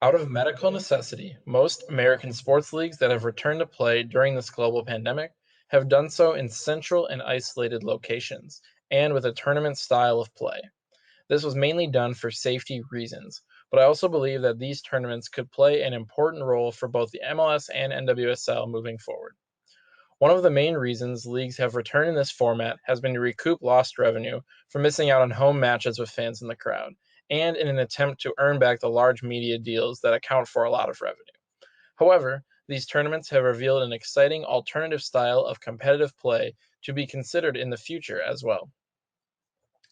Out of medical necessity, most American sports leagues that have returned to play during this global pandemic have done so in central and isolated locations and with a tournament style of play. This was mainly done for safety reasons, but I also believe that these tournaments could play an important role for both the MLS and NWSL moving forward. One of the main reasons leagues have returned in this format has been to recoup lost revenue from missing out on home matches with fans in the crowd, and in an attempt to earn back the large media deals that account for a lot of revenue. However, these tournaments have revealed an exciting alternative style of competitive play to be considered in the future as well.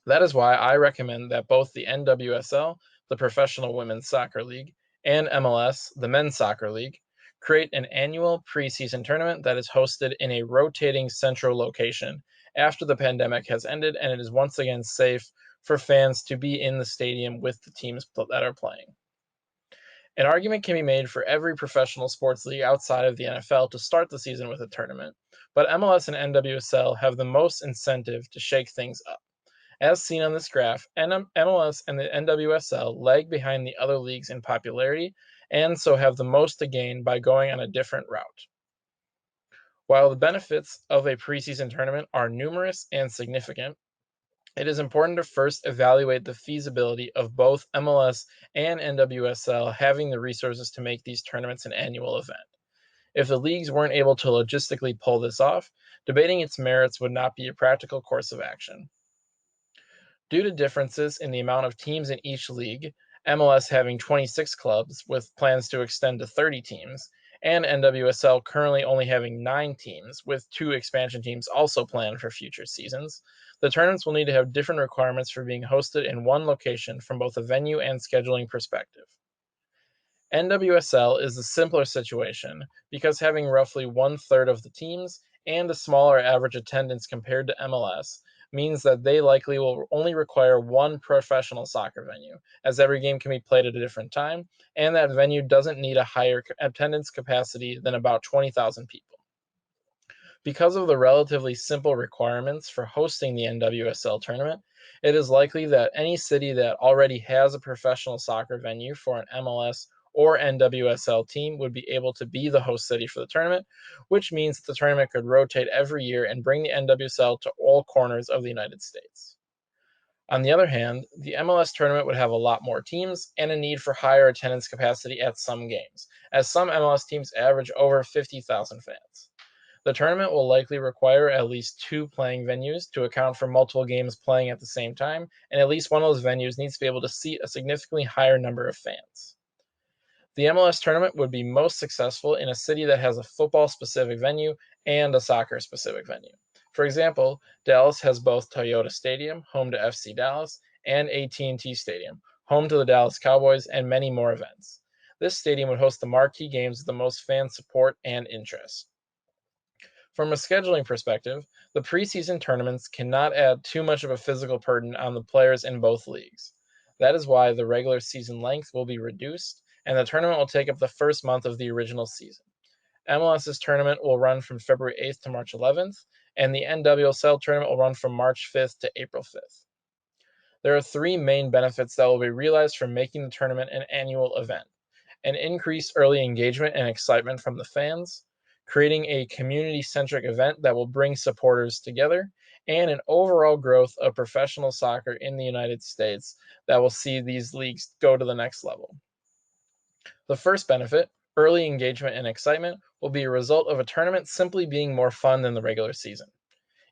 That is why I recommend that both the NWSL, the Professional Women's Soccer League, and MLS, the Men's Soccer League, create an annual preseason tournament that is hosted in a rotating central location after the pandemic has ended and it is once again safe for fans to be in the stadium with the teams that are playing. An argument can be made for every professional sports league outside of the NFL to start the season with a tournament, but MLS and NWSL have the most incentive to shake things up. As seen on this graph, MLS and the NWSL lag behind the other leagues in popularity and so have the most to gain by going on a different route. While the benefits of a preseason tournament are numerous and significant, it is important to first evaluate the feasibility of both MLS and NWSL having the resources to make these tournaments an annual event. If the leagues weren't able to logistically pull this off, debating its merits would not be a practical course of action. Due to differences in the amount of teams in each league, MLS having 26 clubs with plans to extend to 30 teams, and NWSL currently only having 9 teams with 2 expansion teams also planned for future seasons, the tournaments will need to have different requirements for being hosted in one location from both a venue and scheduling perspective. NWSL is the simpler situation because having roughly one third of the teams and a smaller average attendance compared to MLS means that they likely will only require one professional soccer venue, as every game can be played at a different time, and that venue doesn't need a higher attendance capacity than about 20,000 people. Because of the relatively simple requirements for hosting the NWSL tournament, it is likely that any city that already has a professional soccer venue for an MLS or NWSL team would be able to be the host city for the tournament, which means that the tournament could rotate every year and bring the NWSL to all corners of the United States. On the other hand, the MLS tournament would have a lot more teams and a need for higher attendance capacity at some games, as some MLS teams average over 50,000 fans. The tournament will likely require at least 2 playing venues to account for multiple games playing at the same time, and at least one of those venues needs to be able to seat a significantly higher number of fans. The MLS tournament would be most successful in a city that has a football-specific venue and a soccer-specific venue. For example, Dallas has both Toyota Stadium, home to FC Dallas, and AT&T Stadium, home to the Dallas Cowboys, and many more events. This stadium would host the marquee games with the most fan support and interest. From a scheduling perspective, the preseason tournaments cannot add too much of a physical burden on the players in both leagues. That is why the regular season length will be reduced, and the tournament will take up the first month of the original season. MLS's tournament will run from February 8th to March 11th, and the NWSL tournament will run from March 5th to April 5th. There are 3 main benefits that will be realized from making the tournament an annual event: an increased early engagement and excitement from the fans, creating a community-centric event that will bring supporters together, and an overall growth of professional soccer in the United States that will see these leagues go to the next level. The first benefit, early engagement and excitement, will be a result of a tournament simply being more fun than the regular season.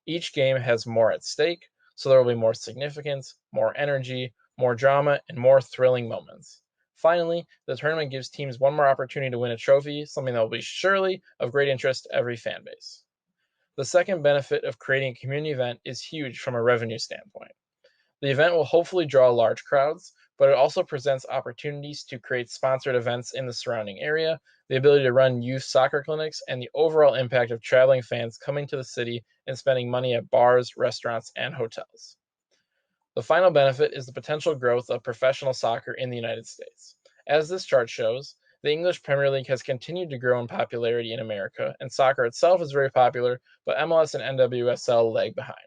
Each game has more at stake, so there will be more significance, more energy, more drama, and more thrilling moments. Finally, the tournament gives teams one more opportunity to win a trophy, something that will be surely of great interest to every fan base. The second benefit of creating a community event is huge from a revenue standpoint. The event will hopefully draw large crowds, but it also presents opportunities to create sponsored events in the surrounding area, the ability to run youth soccer clinics, and the overall impact of traveling fans coming to the city and spending money at bars, restaurants, and hotels. The final benefit is the potential growth of professional soccer in the United States. As this chart shows, the English Premier League has continued to grow in popularity in America, and soccer itself is very popular, but MLS and NWSL lag behind.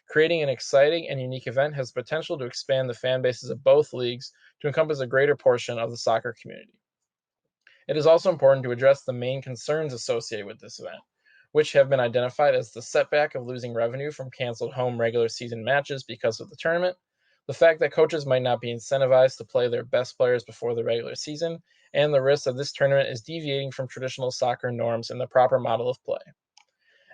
Creating an exciting and unique event has the potential to expand the fan bases of both leagues to encompass a greater portion of the soccer community. It is also important to address the main concerns associated with this event, which have been identified as the setback of losing revenue from canceled home regular season matches because of the tournament, the fact that coaches might not be incentivized to play their best players before the regular season, and the risk that this tournament is deviating from traditional soccer norms and the proper model of play.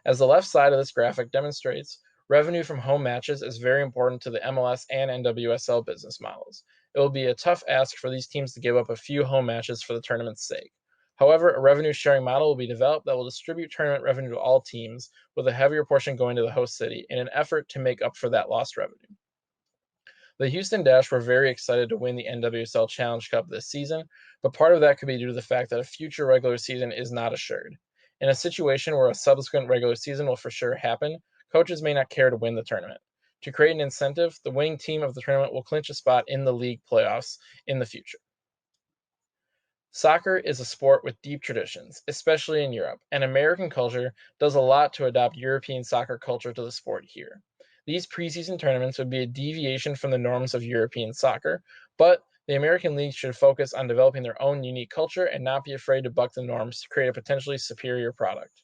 As the left side of this graphic demonstrates, revenue from home matches is very important to the MLS and NWSL business models. It will be a tough ask for these teams to give up a few home matches for the tournament's sake. However, a revenue sharing model will be developed that will distribute tournament revenue to all teams, with a heavier portion going to the host city in an effort to make up for that lost revenue. The Houston Dash were very excited to win the NWSL Challenge Cup this season, but part of that could be due to the fact that a future regular season is not assured. In a situation where a subsequent regular season will for sure happen, coaches may not care to win the tournament. To create an incentive, the winning team of the tournament will clinch a spot in the league playoffs in the future. Soccer is a sport with deep traditions, especially in Europe, and American culture does a lot to adopt European soccer culture to the sport here. These preseason tournaments would be a deviation from the norms of European soccer, but the American league should focus on developing their own unique culture and not be afraid to buck the norms to create a potentially superior product.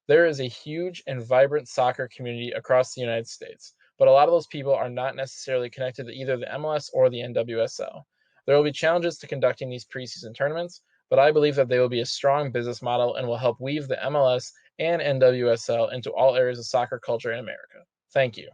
There is a huge and vibrant soccer community across the United States, but a lot of those people are not necessarily connected to either the MLS or the NWSL. There will be challenges to conducting these preseason tournaments, but I believe that they will be a strong business model and will help weave the MLS and NWSL into all areas of soccer culture in America. Thank you.